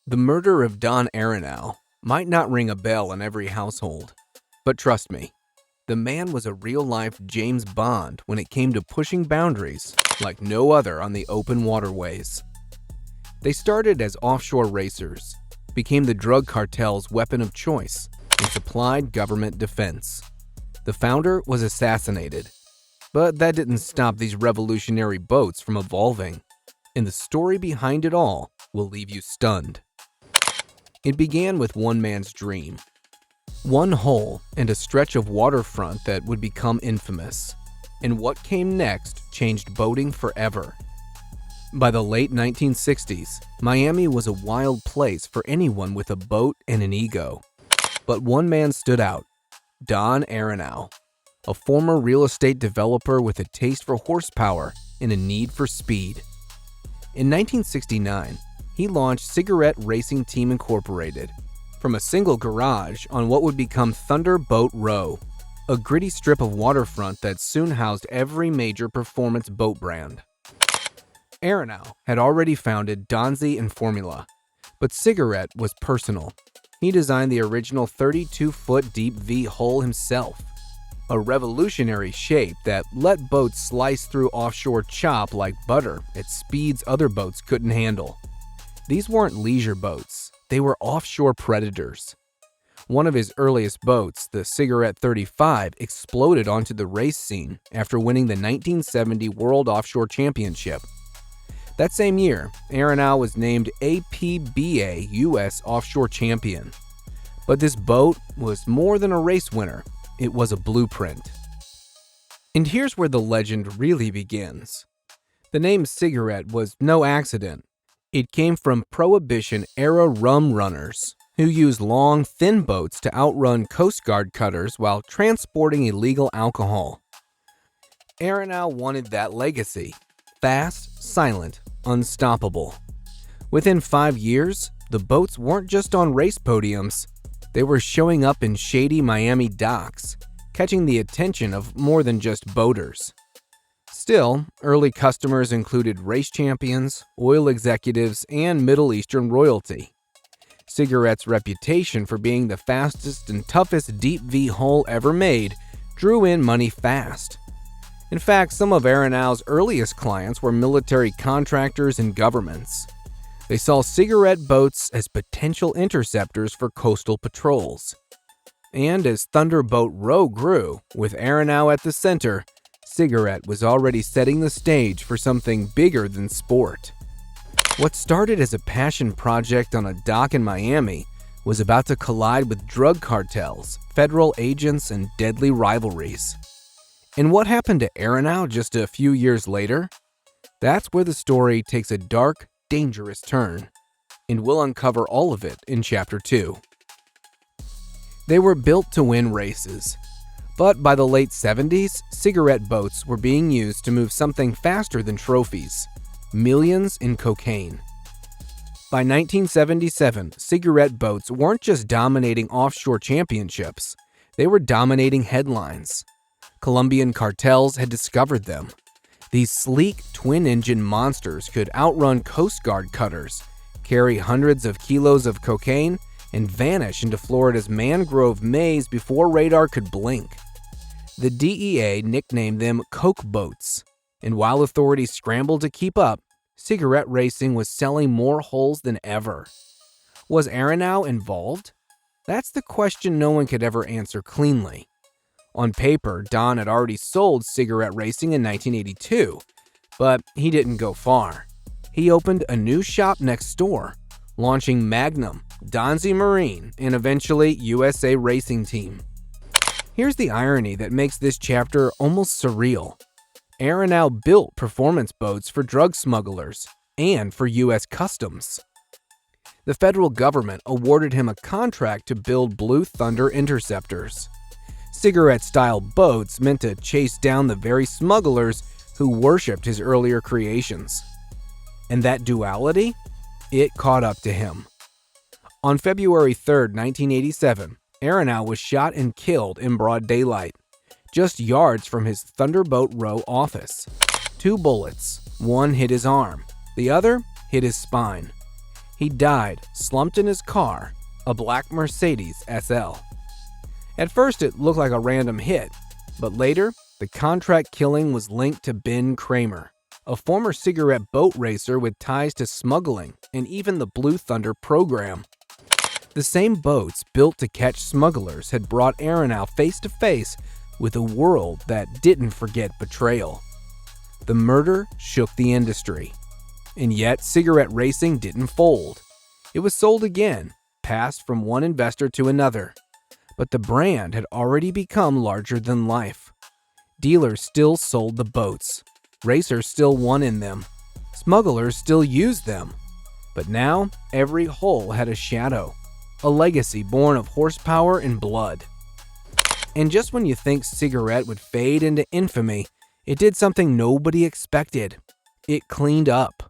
The murder of Don Aronow might not ring a bell in every household, but trust me, the man was a real-life James Bond when it came to pushing boundaries like no other on the open waterways. They started as offshore racers, became the drug cartel's weapon of choice, and supplied government defense. The founder was assassinated, but that didn't stop these revolutionary boats from evolving, and the story behind it all will leave you stunned. It began with one man's dream. One hole and a stretch of waterfront that would become infamous. And what came next changed boating forever. By the late 1960s, Miami was a wild place for anyone with a boat and an ego. But one man stood out, Don Aronow, a former real estate developer with a taste for horsepower and a need for speed. In 1969, he launched Cigarette Racing Team Incorporated from a single garage on what would become Thunder Boat Row, a gritty strip of waterfront that soon housed every major performance boat brand. Aronow had already founded Donzi and Formula, but Cigarette was personal. He designed the original 32-foot deep V hull himself, a revolutionary shape that let boats slice through offshore chop like butter at speeds other boats couldn't handle. These weren't leisure boats, they were offshore predators. One of his earliest boats, the Cigarette 35, exploded onto the race scene after winning the 1970 World Offshore Championship. That same year, Aronow was named APBA U.S. Offshore Champion. But this boat was more than a race winner, it was a blueprint. And here's where the legend really begins. The name Cigarette was no accident. It came from Prohibition-era rum runners who used long, thin boats to outrun Coast Guard cutters while transporting illegal alcohol. Aronow wanted that legacy. Fast, silent, unstoppable. Within 5 years, the boats weren't just on race podiums. They were showing up in shady Miami docks, catching the attention of more than just boaters. Still, early customers included race champions, oil executives, and Middle Eastern royalty. Cigarette's reputation for being the fastest and toughest deep V hull ever made drew in money fast. In fact, some of Aronow's earliest clients were military contractors and governments. They saw Cigarette boats as potential interceptors for coastal patrols. And as Thunder Boat Row grew, with Aronow at the center, Cigarette was already setting the stage for something bigger than sport. What started as a passion project on a dock in Miami was about to collide with drug cartels, federal agents, and deadly rivalries. And what happened to Aronow just a few years later? That's where the story takes a dark, dangerous turn. And we'll uncover all of it in Chapter 2. They were built to win races. But by the late 70s, cigarette boats were being used to move something faster than trophies: millions in cocaine. By 1977, cigarette boats weren't just dominating offshore championships, they were dominating headlines. Colombian cartels had discovered them. These sleek, twin-engine monsters could outrun Coast Guard cutters, carry hundreds of kilos of cocaine, and vanish into Florida's mangrove maze before radar could blink. The DEA nicknamed them Coke boats, and while authorities scrambled to keep up, cigarette racing was selling more hulls than ever. Was Aronow involved? That's the question no one could ever answer cleanly. On paper, Don had already sold cigarette racing in 1982, but he didn't go far. He opened a new shop next door, launching Magnum, Donzi Marine, and eventually USA Racing Team. Here's the irony that makes this chapter almost surreal. Aronow built performance boats for drug smugglers and for U.S. Customs. The federal government awarded him a contract to build Blue Thunder interceptors. Cigarette-style boats meant to chase down the very smugglers who worshipped his earlier creations. And that duality? It caught up to him. On February 3, 1987, Aronow was shot and killed in broad daylight, just yards from his Thunder Boat Row office. 2 bullets, one hit his arm, the other hit his spine. He died slumped in his car, a black Mercedes SL. At first, it looked like a random hit, but later, the contract killing was linked to Ben Kramer, a former cigarette boat racer with ties to smuggling and even the Blue Thunder program. The same boats built to catch smugglers had brought Aronow face to face with a world that didn't forget betrayal. The murder shook the industry. And yet, cigarette racing didn't fold. It was sold again, passed from one investor to another. But the brand had already become larger than life. Dealers still sold the boats. Racers still won in them. Smugglers still used them. But now, every hole had a shadow, a legacy born of horsepower and blood. And just when you think cigarette would fade into infamy, it did something nobody expected. It cleaned up.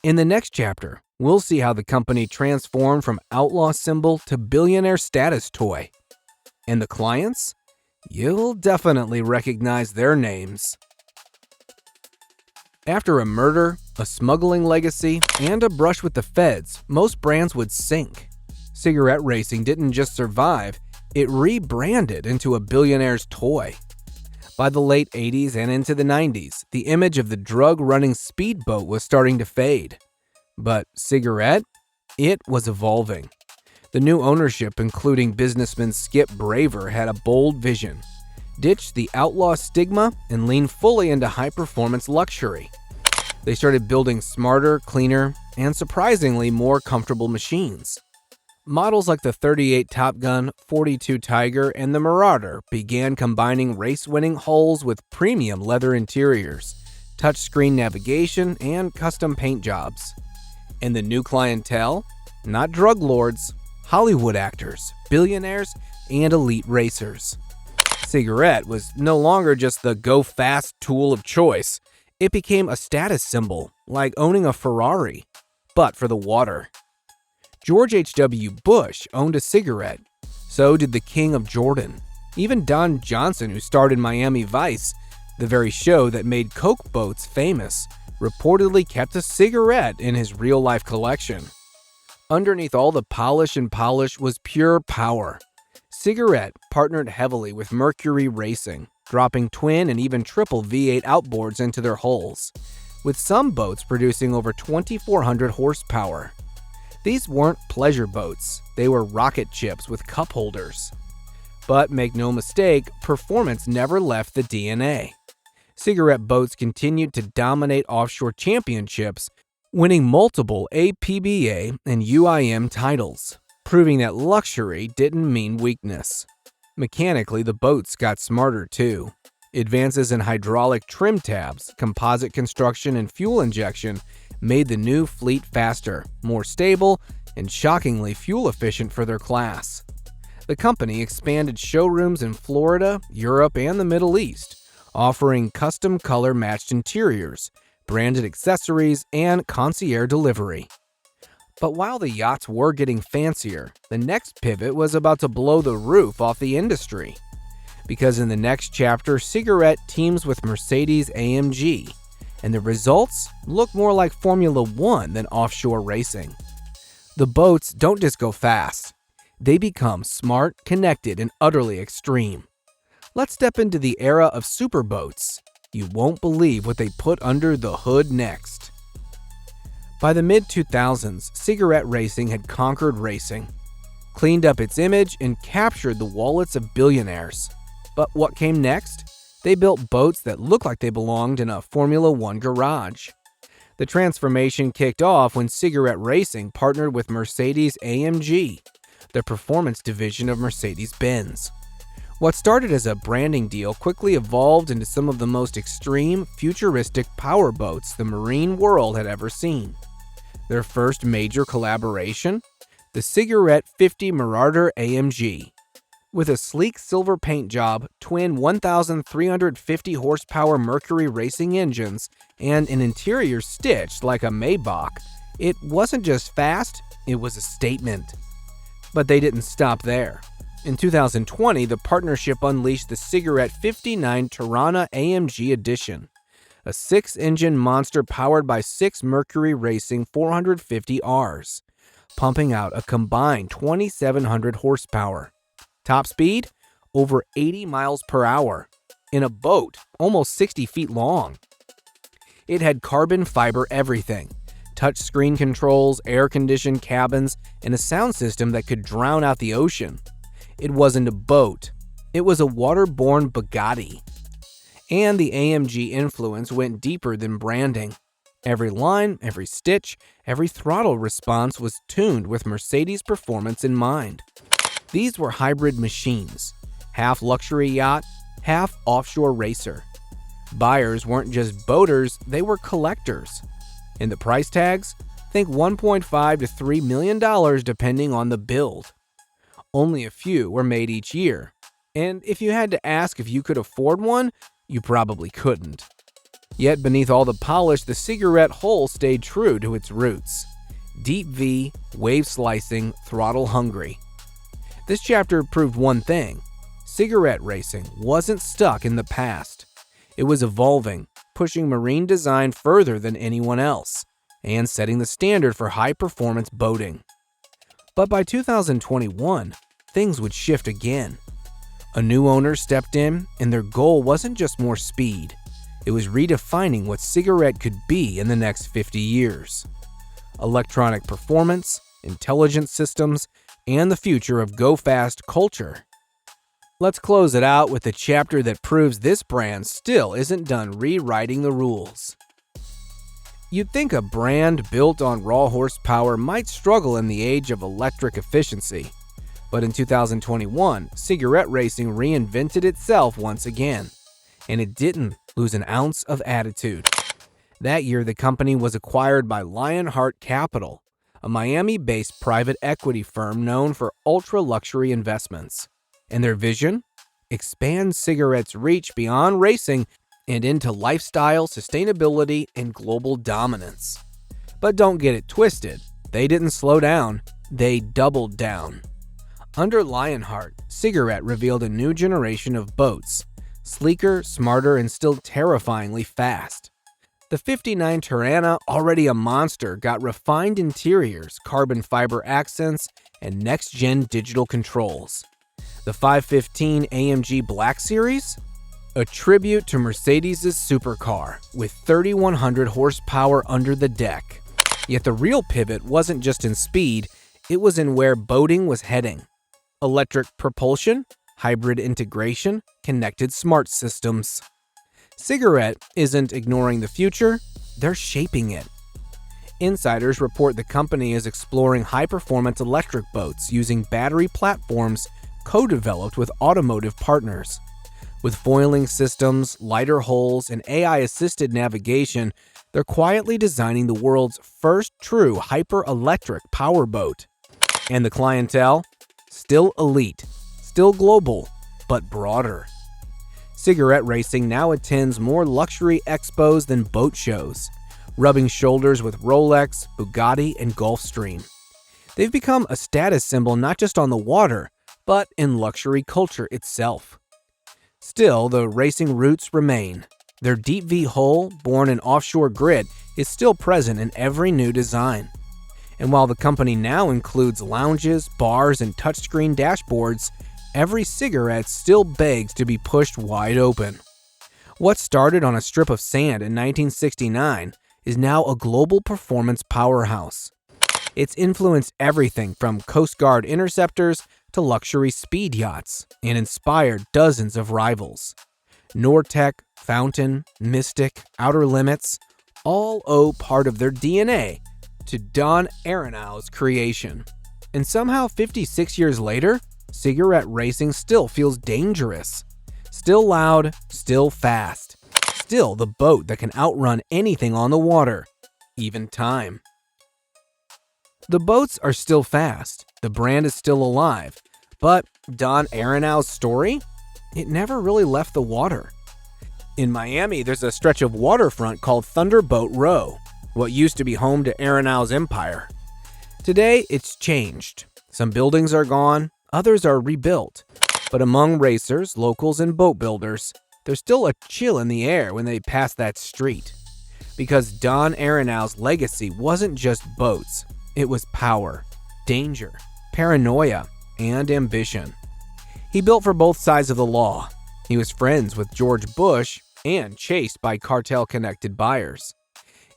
In the next chapter, we'll see how the company transformed from outlaw symbol to billionaire status toy. And the clients? You'll definitely recognize their names. After a murder, a smuggling legacy, and a brush with the feds, most brands would sink. Cigarette racing didn't just survive, it rebranded into a billionaire's toy. By the late 80s and into the 90s, the image of the drug-running speedboat was starting to fade. But cigarette? It was evolving. The new ownership, including businessman Skip Braver, had a bold vision. Ditch the outlaw stigma and lean fully into high-performance luxury. They started building smarter, cleaner, and surprisingly more comfortable machines. Models like the 38 Top Gun, 42 Tiger, and the Marauder began combining race-winning hulls with premium leather interiors, touchscreen navigation, and custom paint jobs. And the new clientele? Not drug lords, Hollywood actors, billionaires, and elite racers. Cigarette was no longer just the go-fast tool of choice. It became a status symbol, like owning a Ferrari, but for the water. George H.W. Bush owned a cigarette. So did the King of Jordan. Even Don Johnson, who starred in Miami Vice, the very show that made Coke boats famous, reportedly kept a cigarette in his real-life collection. Underneath all the polish was pure power. Cigarette partnered heavily with Mercury Racing, dropping twin and even triple V8 outboards into their hulls, with some boats producing over 2,400 horsepower. These weren't pleasure boats, they were rocket ships with cup holders. But make no mistake, performance never left the DNA. Cigarette boats continued to dominate offshore championships, winning multiple APBA and UIM titles, proving that luxury didn't mean weakness. Mechanically, the boats got smarter too. Advances in hydraulic trim tabs, composite construction, and fuel injection made the new fleet faster, more stable, and shockingly fuel-efficient for their class. The company expanded showrooms in Florida, Europe, and the Middle East, offering custom color-matched interiors, branded accessories, and concierge delivery. But while the yachts were getting fancier, the next pivot was about to blow the roof off the industry. Because in the next chapter, Cigarette teams with Mercedes-AMG, and the results look more like Formula One than offshore racing. The boats don't just go fast. They become smart, connected, and utterly extreme. Let's step into the era of superboats. You won't believe what they put under the hood next. By the mid-2000s, cigarette racing had conquered racing, cleaned up its image, and captured the wallets of billionaires. But what came next? They built boats that looked like they belonged in a Formula One garage. The transformation kicked off when cigarette racing partnered with Mercedes-AMG, the performance division of Mercedes-Benz. What started as a branding deal quickly evolved into some of the most extreme, futuristic power boats the marine world had ever seen. Their first major collaboration? The Cigarette 50 Marauder AMG. With a sleek silver paint job, twin 1,350 horsepower Mercury racing engines, and an interior stitched like a Maybach, it wasn't just fast, it was a statement. But they didn't stop there. In 2020, the partnership unleashed the Cigarette 59 Tirana AMG Edition, a 6-engine monster powered by 6 Mercury Racing 450Rs, pumping out a combined 2,700 horsepower. Top speed? Over 80 miles per hour. In a boat, almost 60 feet long. It had carbon fiber everything. Touchscreen controls, air-conditioned cabins, and a sound system that could drown out the ocean. It wasn't a boat. It was a waterborne Bugatti. And the AMG influence went deeper than branding. Every line, every stitch, every throttle response was tuned with Mercedes performance in mind. These were hybrid machines, half luxury yacht, half offshore racer. Buyers weren't just boaters, they were collectors. And the price tags? Think $1.5 to $3 million depending on the build. Only a few were made each year. And if you had to ask if you could afford one, you probably couldn't. Yet beneath all the polish, the cigarette hull stayed true to its roots. Deep V, wave slicing, throttle hungry. This chapter proved one thing. Cigarette racing wasn't stuck in the past. It was evolving, pushing marine design further than anyone else, and setting the standard for high-performance boating. But by 2021, things would shift again. A new owner stepped in, and their goal wasn't just more speed. It was redefining what cigarette could be in the next 50 years. Electronic performance, intelligent systems, and the future of go-fast culture. Let's close it out with a chapter that proves this brand still isn't done rewriting the rules. You'd think a brand built on raw horsepower might struggle in the age of electric efficiency. But in 2021, cigarette racing reinvented itself once again. And it didn't lose an ounce of attitude. That year, the company was acquired by Lionheart Capital, a Miami-based private equity firm known for ultra-luxury investments. And their vision? Expand cigarettes' reach beyond racing and into lifestyle, sustainability, and global dominance. But don't get it twisted. They didn't slow down. They doubled down. Under Lionheart, Cigarette revealed a new generation of boats. Sleeker, smarter, and still terrifyingly fast. The 59 Tirana, already a monster, got refined interiors, carbon fiber accents, and next-gen digital controls. The 515 AMG Black Series? A tribute to Mercedes' supercar, with 3,100 horsepower under the deck. Yet the real pivot wasn't just in speed, it was in where boating was heading. Electric propulsion, hybrid integration, connected smart systems. Cigarette isn't ignoring the future, they're shaping it. Insiders report the company is exploring high-performance electric boats using battery platforms co-developed with automotive partners. With foiling systems, lighter hulls, and AI-assisted navigation, they're quietly designing the world's first true hyper-electric powerboat. And the clientele? Still elite, still global, but broader. Cigarette racing now attends more luxury expos than boat shows, rubbing shoulders with Rolex, Bugatti, and Gulfstream. They've become a status symbol not just on the water, but in luxury culture itself. Still, the racing roots remain. Their deep V hull, born in offshore grit, is still present in every new design. And while the company now includes lounges, bars, and touchscreen dashboards, every cigarette still begs to be pushed wide open. What started on a strip of sand in 1969 is now a global performance powerhouse. It's influenced everything from Coast Guard interceptors to luxury speed yachts and inspired dozens of rivals. Nortec, Fountain, Mystic, Outer Limits all owe part of their DNA to Don Aronow's creation. And somehow 56 years later, cigarette racing still feels dangerous. Still loud, still fast. Still the boat that can outrun anything on the water, even time. The boats are still fast, the brand is still alive, but Don Aronow's story? It never really left the water. In Miami, there's a stretch of waterfront called Thunderboat Row, what used to be home to Aronow's empire. Today, it's changed. Some buildings are gone, others are rebuilt. But among racers, locals, and boat builders, there's still a chill in the air when they pass that street. Because Don Arenal's legacy wasn't just boats, it was power, danger, paranoia, and ambition. He built for both sides of the law. He was friends with George Bush and chased by cartel-connected buyers.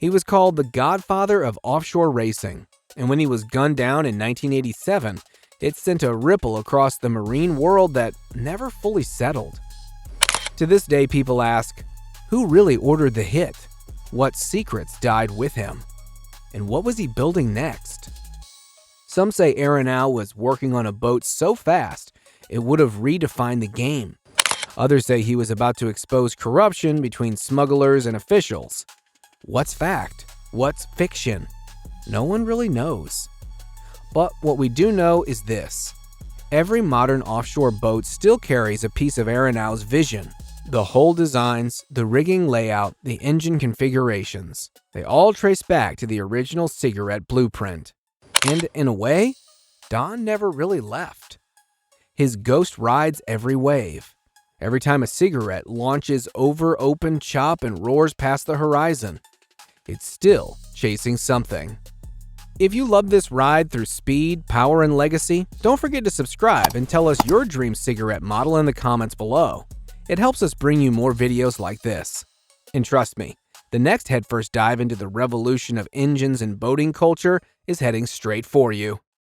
He was called the godfather of offshore racing, and when he was gunned down in 1987, it sent a ripple across the marine world that never fully settled. To this day, people ask, who really ordered the hit? What secrets died with him? And what was he building next? Some say Arenal was working on a boat so fast it would have redefined the game. Others say he was about to expose corruption between smugglers and officials. What's fact? What's fiction? No one really knows. But what we do know is this. Every modern offshore boat still carries a piece of Arenal's vision. The hull designs, the rigging layout, the engine configurations. They all trace back to the original cigarette blueprint. And in a way, Don never really left. His ghost rides every wave. Every time a cigarette launches over open chop and roars past the horizon, it's still chasing something. If you love this ride through speed, power, and legacy, don't forget to subscribe and tell us your dream cigarette model in the comments below. It helps us bring you more videos like this. And trust me, the next headfirst dive into the revolution of engines and boating culture is heading straight for you.